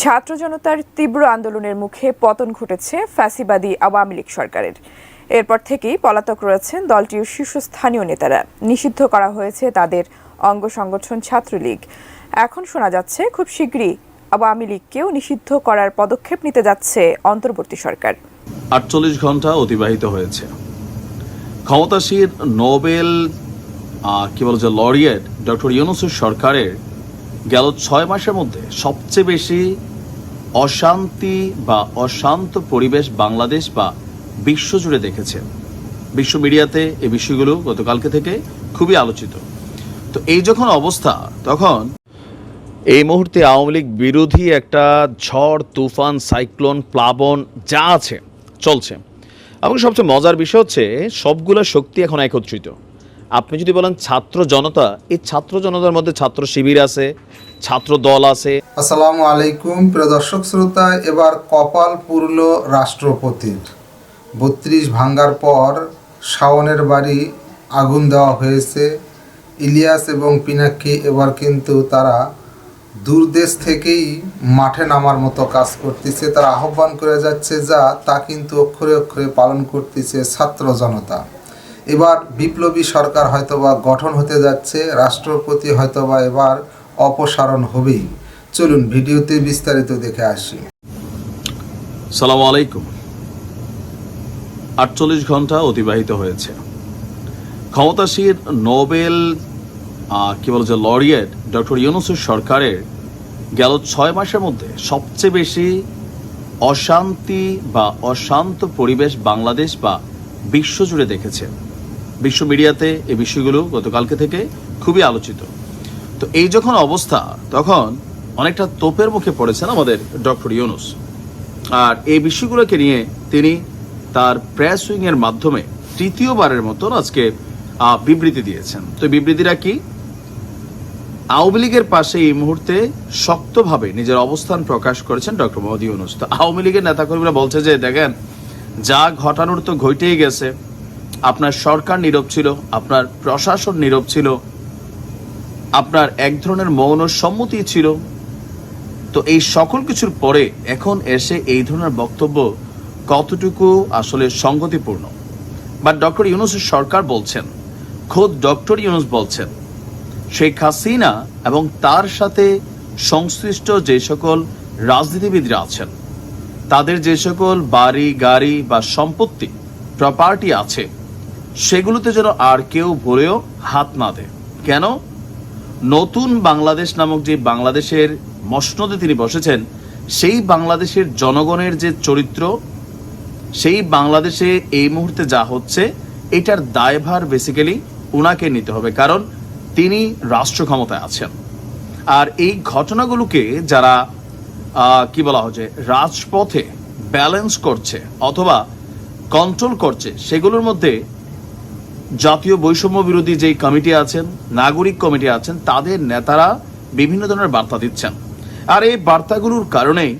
ছাত্র জনতার তীব্র আন্দোলনের মুখে পতন ঘটেছে ফ্যাসিবাদী আওয়ামী লীগ সরকারের। এরপর থেকেই পলাতক রয়েছেন দলটির শীর্ষস্থানীয় নেতারা। নিষিদ্ধ করা হয়েছে তাদের অঙ্গ সংগঠন ছাত্রলীগ। এখন শোনা যাচ্ছে খুব শীঘ্রই আওয়ামী লীগকেও নিষিদ্ধ করার পদক্ষেপ নিতে যাচ্ছে অন্তর্বর্তী সরকার। 48 ঘন্টা অতিবাহিত হয়েছে। ক্ষমতাসীন নোবেল লরিয়েট ডক্টর ইউনূসের সরকারের গেল 6 মাসের মধ্যে সবচেয়ে বেশি অশান্তি বা অশান্ত পরিবেশ বাংলাদেশ বা বিশ্বজুড়ে দেখেছে। বিশ্ব মিডিয়াতে এই বিষয়গুলো গতকালকে থেকে খুবই আলোচিত। তো এই যখন অবস্থা, তখন এই মুহূর্তে আওয়ামী লীগ বিরোধী একটা ঝড় তুফান, সাইক্লোন, প্লাবন যা আছে চলছে। এবং সবচেয়ে মজার বিষয় হচ্ছে সবগুলো শক্তি এখন একত্রিত। আপনি যদি বলেন ছাত্র জনতা, এই ছাত্র জনতার মধ্যে ছাত্র শিবির আছে, ছাত্র দল আছে। আসসালামু আলাইকুম প্রিয় দর্শক শ্রোতা, এবার কপাল পুরল রাষ্ট্রপতির। 32 ভাঙ্গার পর শাওনের বাড়ি আগুন দেওয়া হয়েছে। ইলিয়াস এবং পিনাকি এবার কিন্তু তারা দূরদেশ থেকেই মাঠে নামার মতো কাজ করতেছে। তারা আহ্বান করে যাচ্ছে তা কিন্তু অক্ষরে অক্ষরে পালন করতেছে ছাত্র জনতা। এবার বিপ্লবী সরকার হয়তোবা গঠন হতে যাচ্ছে, রাষ্ট্রপতি হয়তোবা এবার অপসারণ হবেই। চলুন ভিডিওতে বিস্তারিত দেখে আসি। সালামু আলাইকুম। 48 ঘন্টা অতিবাহিত হয়েছে। ক্ষমতাসীন নোবেল লরিয়েট ডক্টর ইউনূসের সরকারের গেল 6 মাসের মধ্যে সবচেয়ে বেশি অশান্তি বা অশান্ত পরিবেশ বাংলাদেশ বা বিশ্বজুড়ে দেখেছে। বিশ্ব মিডিয়াতে এই বিষয়গুলো গতকালকে থেকে খুবই আলোচিত। তো এই যখন অবস্থা, তখন অনেকটা তোপের মুখে পড়েছেন আমাদের ডক্টর ইউনূস। আর এই বিষয়গুলোকে নিয়ে তিনি তার প্রেস উইংয়ের মাধ্যমে তৃতীয়বারের মতন আজকে বিবৃতি দিয়েছেন। তো বিবৃতিটা কি? আওয়ামী লীগের পাশে এই মুহূর্তে শক্তভাবে নিজের অবস্থান প্রকাশ করেছেন ডক্টর মোহাম্মদ ইউনূস। তো আওয়ামী লীগের নেতাকর্মীরা বলছে যে দেখেন, যা ঘটানোর তো ঘটেই গেছে। আপনার সরকার নীরব ছিল, আপনার প্রশাসন নীরব ছিল, আপনার এক ধরনের মৌন সম্মতি ছিল। তো এই সকল কিছুর পরে এখন এসে এই ধরনের বক্তব্য কতটুকু আসলে সংগতিপূর্ণ? বাট ডক্টর ইউনূসের সরকার বলছেন, খোদ ডক্টর ইউনূস বলছেন, শেখ হাসিনা এবং তার সাথে সংশ্লিষ্ট যে সকল রাজনীতিবিদরা আছেন, তাদের যে সকল বাড়ি গাড়ি বা সম্পত্তি প্রপার্টি আছে, সেগুলোতে যেন আর কেউ ভুলেও হাত না দেয়। কেন? নতুন বাংলাদেশ নামক যে বাংলাদেশের মসনদে তিনি বসেছেন, সেই বাংলাদেশের জনগণের যে চরিত্র, সেই বাংলাদেশে এই মুহূর্তে যা হচ্ছে, এটার দায়ভার বেসিক্যালি উনাকে নিতে হবে, কারণ তিনি রাষ্ট্র ক্ষমতায় আছেন। আর এই ঘটনাগুলোকে যারা রাজপথে ব্যালেন্স করছে অথবা কন্ট্রোল করছে, সেগুলোর মধ্যে জাতীয় বৈষম্য বিরোধী যেই কমিটি আছেন, নাগরিক কমিটি আছেন, তাদের নেতারা বিভিন্ন ধরনের বার্তা দিচ্ছেন। আর এই বার্তাগুলোর কারণেই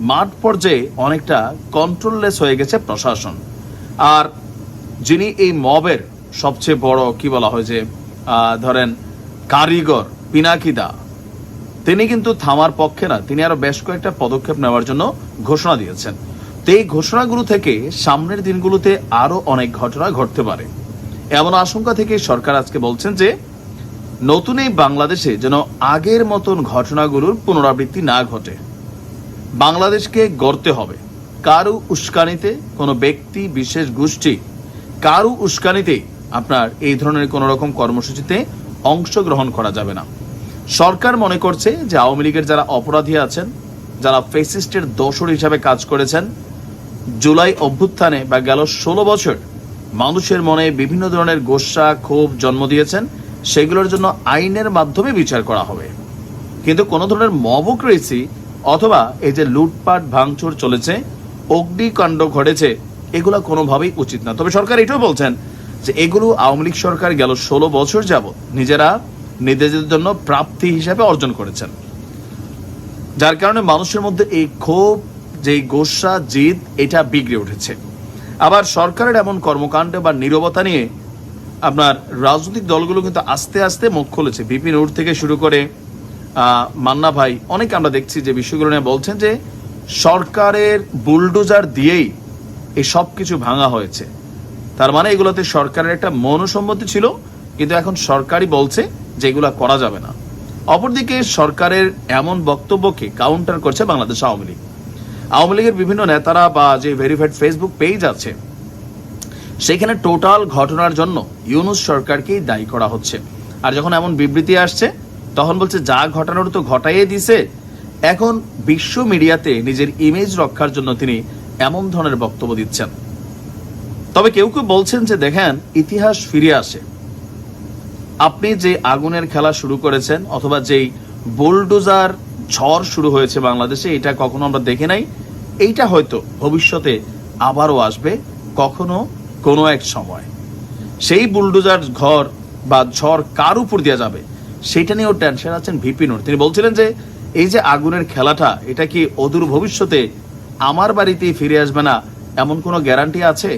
মাঠ পর্যায়ে অনেকটা কন্ট্রোললেস হয়ে গেছে প্রশাসন। আর যিনি এই মবের সবচেয়ে বড় ধরেন কারিগর পিনাকিদা, তিনি কিন্তু থামার পক্ষে না, তিনি আরো বেশ কয়েকটা পদক্ষেপ নেওয়ার জন্য ঘোষণা দিয়েছেন। তো এই ঘোষণাগুলো থেকে সামনের দিনগুলোতে আরো অনেক ঘটনা ঘটতে পারে, এমন আশঙ্কা থেকে সরকার আজকে বলছেন যে নতুন এই বাংলাদেশে যেন আগের মতন ঘটনাগুলোর পুনরাবৃত্তি না ঘটে। বাংলাদেশকে গড়তে হবে কারো উস্কানিতে, কোনো ব্যক্তি বিশেষ গোষ্ঠী কারো উস্কানিতে আপনার এই ধরনের কোন রকম কর্মসূচিতে অংশগ্রহণ করা যাবে না। সরকার মনে করছে যে আওয়ামী লীগের যারা অপরাধী আছেন, যারা ফ্যাসিস্টের দোসর হিসাবে কাজ করেছেন, জুলাই অভ্যুত্থানে বা গেল 16 বছর মানুষের মনে বিভিন্ন ধরনের গোসা ক্ষোভ জন্ম দিয়েছেন, সেগুলোর জন্য আইনের মাধ্যমে বিচার করা হবে। কিন্তু কোন ধরনের মবক্রেসি অথবা এই যে লুটপাট ভাঙচুর চলেছে, অগ্নিকাণ্ড ঘটেছে, এগুলো কোনোভাবেই উচিত না। তবে সরকার এটাও বলছেন যে এগুলো আওয়ামী লীগ সরকার গেল 16 বছর যাবৎ নিজেরা নিজেদের জন্য প্রাপ্তি হিসাবে অর্জন করেছেন, যার কারণে মানুষের মধ্যে এই ক্ষোভ, যে গোসা জিদ, এটা বিগড়ে উঠেছে। আবার সরকারের এমন কর্মকাণ্ড বা নীরবতা নিয়ে আপনার রাজনৈতিক দলগুলো কিন্তু আস্তে আস্তে মুখ খুলেছে। বিপিন উড থেকে শুরু করে মান্না ভাই, অনেক আমরা দেখছি যে বিষয়গুলো নিয়ে বলছেন যে সরকারের বুলডোজার দিয়েই এই সব কিছু ভাঙা হয়েছে। তার মানে এগুলোতে সরকারের একটা মনসম্মতি ছিল, কিন্তু এখন সরকারই বলছে যে এগুলা করা যাবে না। অপরদিকে সরকারের এমন বক্তব্যকে কাউন্টার করছে বাংলাদেশ আওয়ামী লীগ। আওয়ামী লীগের বিভিন্ন নেতারা বা যে ভেরিফাইড ফেসবুক পেজ আছে সেখানে টোটাল ঘটনার জন্য ইউনূস সরকারকেই দায়ী করা হচ্ছে। আর যখন এমন বিবৃতি আসছে তখন বলছে যা ঘটানোর তো ঘটাইয়ে দিছে, এখন বিশ্ব মিডিয়াতে নিজের ইমেজ রক্ষার জন্য তিনি এমন ধরনের বক্তব্য দিচ্ছেন। তবে কেউ কেউ বলছেন যে দেখেন, ইতিহাস ফিরে আসে। আপনি যে আগুনের খেলা শুরু করেছেন অথবা যেই বুলডোজার ঝড় শুরু হয়েছে বাংলাদেশে, এটা কখনো আমরা দেখি নাই। এইটা হয়তো ভবিষ্যতে আবারও আসবে কখনো কোনো এক সময়। সেই বুলডোজার ঘর বা ঝড় কার উপর দিয়ে যাবে সেটা নিয়েও টেনশন আছেন ভিপি নূর। তিনি বলছিলেন যে এই যে আগুনের খেলাটা, এটা কি অদূর ভবিষ্যতে আমার বাড়িতেই ফিরে আসবে না এমন কোনো গ্যারান্টি আছে?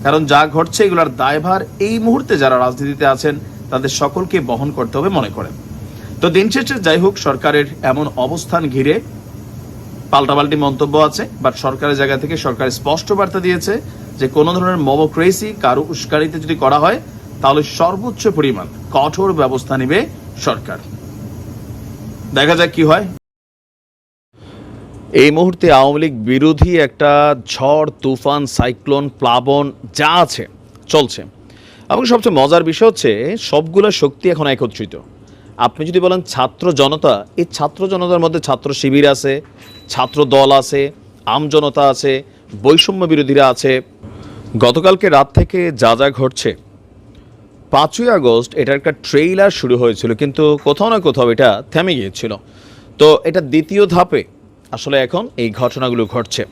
কারণ যা ঘটছে এগুলোর দায়ভার এই মুহূর্তে যারা রাজনীতিতে আছেন তাদের সকলকে বহন করতে হবে মনে করেন। তো দিন শেষে যাই হোক, সরকারের এমন অবস্থান ঘিরে পাল্টাপাল্টি মন্তব্য আছে, বাট সরকারের জায়গা থেকে সরকার স্পষ্ট বার্তা দিয়েছে যে কোনো ধরনের মবক্রেসি কারো উস্কানিতে যদি করা হয় তাহলে সর্বোচ্চ পরিমাণ কঠোর ব্যবস্থা নেবে সরকার। দেখা যাক কি হয়। এই মুহূর্তে আওয়ামী লীগ বিরোধী একটা ঝড়, তুফান, সাইক্লোন, প্লাবন যা আছে চলছে, এবং সবচেয়ে মজার বিষয় হচ্ছে সবগুলো শক্তি এখন একত্রিত। আপনি যদি বলেন ছাত্র জনতা, এই ছাত্র জনতার মধ্যে ছাত্র শিবির আছে, ছাত্র দল আছে, আম জনতা আছে, বৈষম্য বিরোধীরা আছে। গতকালকে রাত থেকে যা যা ঘটছে, 5ই আগস্ট এটার একটা ট্রেইলার শুরু হয়েছিল, কিন্তু কোথাও না কোথাও এটা থেমে গিয়েছিল। তো এটা দ্বিতীয় ধাপে আসলে এখন এই ঘটনাগুলো ঘটছে।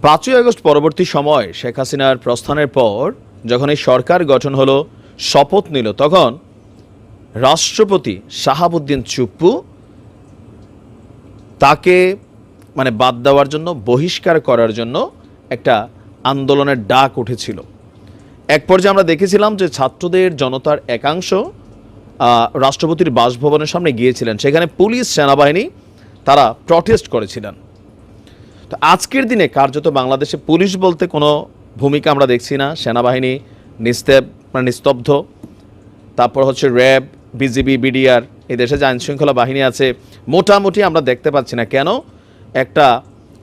5ই আগস্ট পরবর্তী সময় শেখ হাসিনার প্রস্থানের পর যখন এই সরকার গঠন হলো, শপথ নিল, তখন রাষ্ট্রপতি শাহাবুদ্দিন চুপ্পু তাকে বাদ দেওয়ার জন্য, বহিষ্কার করার জন্য একটা আন্দোলনের ডাক উঠেছিল। এক পর্যায়ে আমরা দেখেছিলাম যে ছাত্রদের, জনতার একাংশ রাষ্ট্রপতির বাসভবনের সামনে গিয়েছিলেন, সেখানে পুলিশ, সেনাবাহিনী তারা প্রটেস্ট করেছিলেন। তো আজকের দিনে কার্যত বাংলাদেশে পুলিশ বলতে কোনো ভূমিকা আমরা দেখছি না, সেনাবাহিনী নিস্তব্ধ, তারপর হচ্ছে র্যাব, বিজিবি, বিডিআর, এই দেশে যে আইনশৃঙ্খলা বাহিনী আছে মোটামুটি আমরা দেখতে পাচ্ছি না। কেন? একটা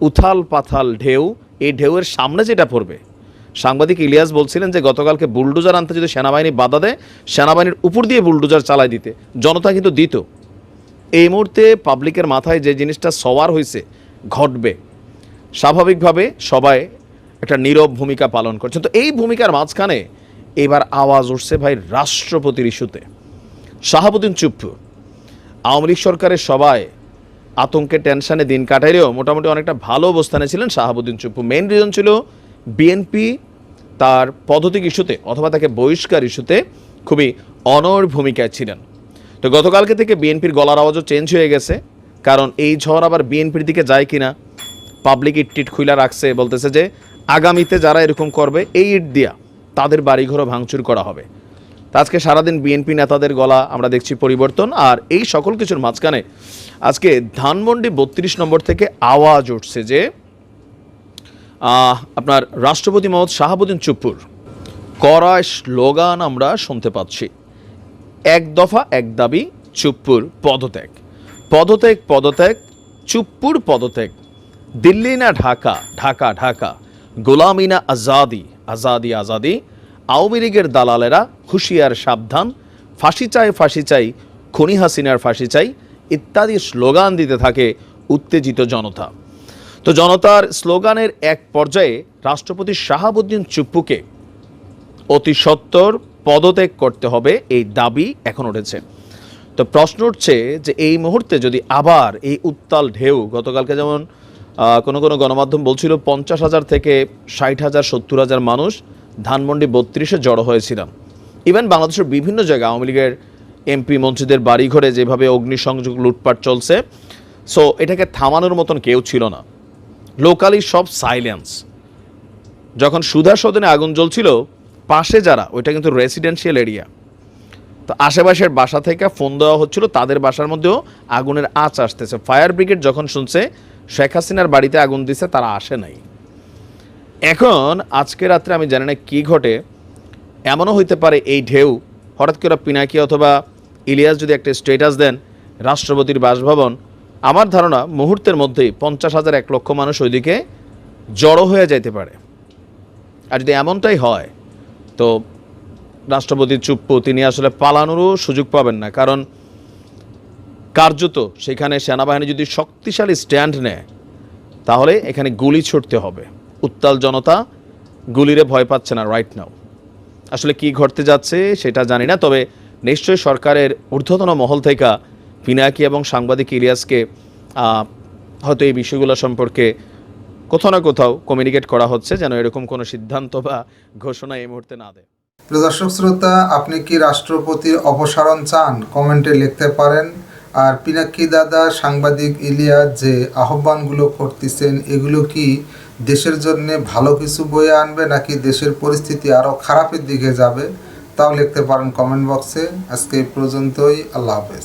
উথাল পাথাল ঢেউ, এই ঢেউয়ের সামনে যেটা পড়বে। সাংবাদিক ইলিয়াস বলছিলেন যে গতকালকে বুলডোজার আনতে যদি সেনাবাহিনী বাধা দেয়, সেনাবাহিনীর উপর দিয়ে বুলডোজার চালায় দিতে জনতা কিন্তু দিত। এই মুহূর্তে পাবলিকের মাথায় যে জিনিসটা সওয়ার হয়েছে, ঘটবে, স্বাভাবিকভাবে সবাই একটা নীরব ভূমিকা পালন করছে। তো এই ভূমিকার মাঝখানে এবার আওয়াজ উঠছে ভাই রাষ্ট্রপতির ইস্যুতে। শাহাবুদ্দিন চুপ্পু, আওয়ামী লীগ সরকারের সবাই আতঙ্কে, টেনশনে দিন কাটাইলেও মোটামুটি অনেকটা ভালো অবস্থানে ছিলেন শাহাবুদ্দিন চুপ্পু। মেইন রিজন ছিল বিএনপি তার পদত্যাগ ইস্যুতে অথবা তাকে বহিষ্কার ইস্যুতে খুবই অনড় ভূমিকায় ছিলেন। তো গতকালকে থেকে বিএনপির গলার আওয়াজও চেঞ্জ হয়ে গেছে, কারণ এই ঝড় আবার বিএনপির দিকে যায় কিনা। পাবলিক ইট খুইলা রাখছে, বলতেছে যে আগামীতে যারা এরকম করবে এই ইট দিয়া তাদের বাড়িঘরও ভাঙচুর করা হবে। আজকে সারাদিন বিএনপি নেতাদের গলা আমরা দেখছি পরিবর্তন। আর এই সকল কিছুর মাঝখানে আজকে ধানমন্ডি 32 নম্বর থেকে আওয়াজ উঠছে যে আপনার রাষ্ট্রপতি মোহাম্মদ শাহাবুদ্দিন চুপ্পুর কড়া স্লোগান আমরা শুনতে পাচ্ছি। এক দফা এক দাবি, চুপ্পুর পদত্যাগ, পদত্যাগ, পদত্যাগ, চুপ্পুর পদত্যাগ। দিল্লি না ঢাকা, ঢাকা ঢাকা, গোলামি না আজাদি, আজাদি আজাদি। আওয়ামী লীগের দালালেরা হুঁশিয়ার, সাবধান, ফাঁসি চাই, ফাঁসি চাই, খুনি হাসিনার ফাঁসি চাই ইত্যাদি স্লোগান দিতে থাকে উত্তেজিত জনতা। তো জনতার স্লোগানের এক পর্যায়ে রাষ্ট্রপতি শাহাবুদ্দিন চুপ্পুকে অতি সত্বর পদত্যাগ করতে হবে, এই দাবি এখন উঠেছে। তো প্রশ্ন উঠছে যে এই মুহূর্তে যদি আবার এই উত্তাল ঢেউ, গতকালকে যেমন কোনো কোনো গণমাধ্যম বলছিল 50,000 থেকে 60,000, 70,000 মানুষ ধানমন্ডি 32-এ জড়ো হয়েছিলেন। ইভেন বাংলাদেশের বিভিন্ন জায়গায় আওয়ামী লীগের এমপি মন্ত্রীদের বাড়িঘরে যেভাবে অগ্নিসংযোগ, লুটপাট চলছে, সো এটাকে থামানোর মতন কেউ ছিল না। লোকালি সব সাইলেন্স। যখন সুধা সদনে আগুন জ্বলছিল, পাশে যারা, ওইটা কিন্তু রেসিডেন্সিয়াল এরিয়া, তো আশেপাশের বাসা থেকে ফোন দেওয়া হচ্ছিল, তাদের বাসার মধ্যেও আগুনের আঁচ আসতেছে। ফায়ার ব্রিগেড যখন শুনছে শেখ হাসিনার বাড়িতে আগুন দিছে, তারা আসে নাই। এখন আজকে রাত্রে আমি জানি না কী ঘটে, এমনও হইতে পারে এই ঢেউ হঠাৎ করে পিনাকি অথবা ইলিয়াস যদি একটা স্টেটাস দেন রাষ্ট্রপতির বাসভবন, আমার ধারণা মুহূর্তের মধ্যেই 50,000 1 লক্ষ মানুষ ওইদিকে জড়ো হয়ে যাইতে পারে। আর যদি এমনটাই হয় তো রাষ্ট্রপতি চুপ্পু, তিনি আসলে পালানোরও সুযোগ পাবেন না, কারণ কার্যত সেখানে সেনাবাহিনী যদি শক্তিশালী স্ট্যান্ড নেয় তাহলে এখানে গুলি ছুটতে হবে। উত্তাল জনতা গুলিরে ভয় পাচ্ছে না রাইট নাও। আসলে কি ঘটতে যাচ্ছে সেটা জানি না, তবে নিশ্চয়ই সরকারের ঊর্ধ্বতন মহল থেকে পিনাকি এবং সাংবাদিক ইলিয়াসকে হয়তো এই বিষয়গুলো সম্পর্কে কোথাও না কোথাও কমিউনিকেট করা হচ্ছে, যেন এরকম কোনো সিদ্ধান্ত বা ঘোষণা এই মুহূর্তে না দেয়। প্রিয় দর্শক শ্রোতা, আপনি কি রাষ্ট্রপতির অপসারণ চান? কমেন্টে লিখতে পারেন। আর পিনাকি দাদা, সাংবাদিক ইলিয়াস যে আহ্বানগুলো করতেছেন, এগুলো কি দেশের জন্য ভালো কিছু বয়ে আনবে নাকি দেশের পরিস্থিতি আরও খারাপের দিকে যাবে? তাও লিখতে পারেন কমেন্ট বক্সে। আজকে এই পর্যন্তই। আল্লাহ হাফেজ।